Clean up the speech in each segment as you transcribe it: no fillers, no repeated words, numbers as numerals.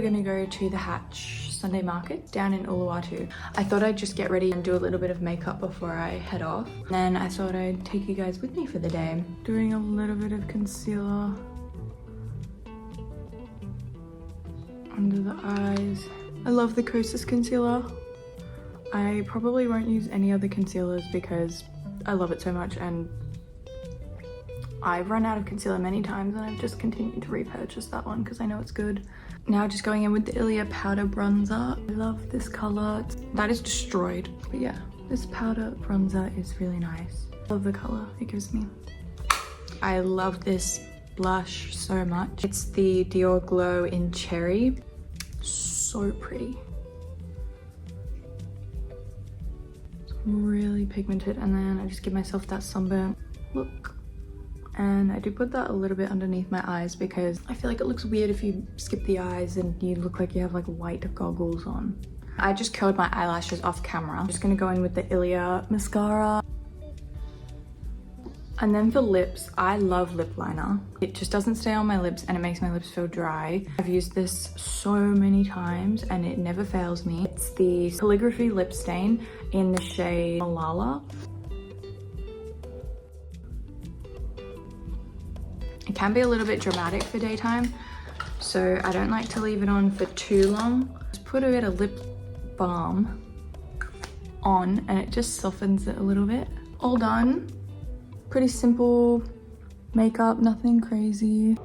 gonna go to the Hatch Sunday market down in Uluwatu. I thought I'd just get ready and do a little bit of makeup before I head off. Then I thought I'd take you guys with me for the day. Doing a little bit of concealer under the eyes. I love the Kosas concealer. I probably won't use any other concealers because I love it so much, and I've run out of concealer many times and I've just continued to repurchase that one because I know it's good. Now just going in with the Ilia powder bronzer. I love this color. That is destroyed, but yeah, this powder bronzer is really nice. Love the color it gives me. I love this blush so much. It's the Dior Glow in Cherry. So pretty. It's really pigmented, and then I just give myself that sunburn look. And I do put that a little bit underneath my eyes because I feel like it looks weird if you skip the eyes and you look like you have like white goggles on. I just curled my eyelashes off camera. I'm just gonna go in with the Ilia mascara. And then for lips, I love lip liner. It just doesn't stay on my lips and it makes my lips feel dry. I've used this so many times and it never fails me. It's the Calligraphy lip stain in the shade Malala. It can be a little bit dramatic for daytime, so I don't like to leave it on for too long. Just put a bit of lip balm on and it just softens it a little bit. All done. Pretty simple makeup, nothing crazy.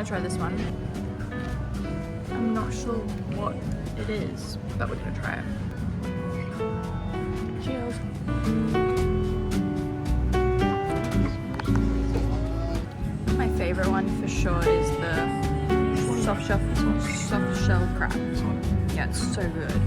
Try this one. I'm not sure what it is, but we're gonna try it. Cheers. My favorite one for sure is the soft shell crab. Yeah, it's so good.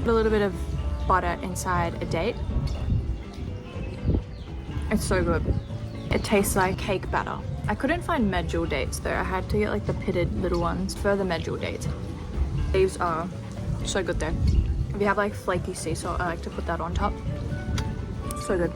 Put a little bit of butter inside a date. It's so good. It tastes like cake batter. I couldn't find medjool dates though. I had to get like the pitted little ones for the medjool dates. These are so good though. If you have like flaky sea salt, I like to put that on top. So good.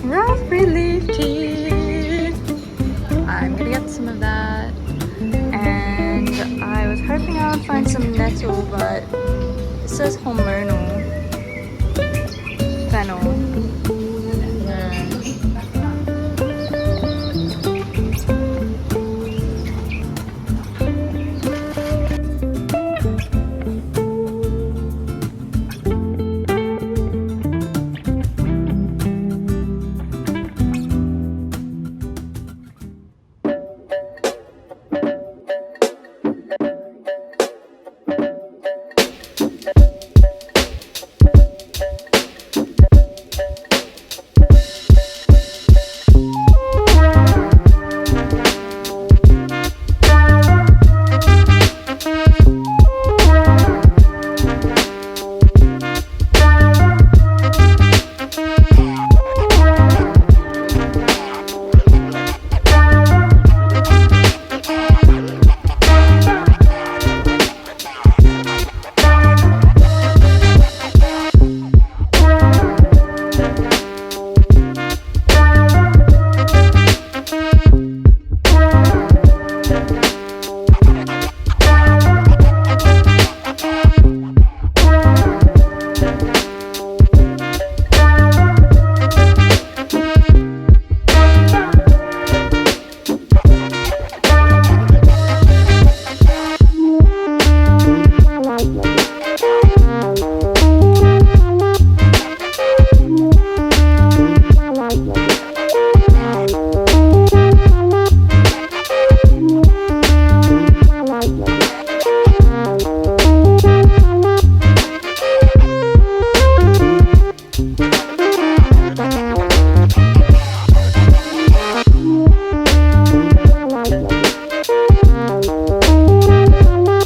raspberry leaf tea. I'm gonna get some of that. And I was hoping I would find some nettle, but it says hormonal fennel.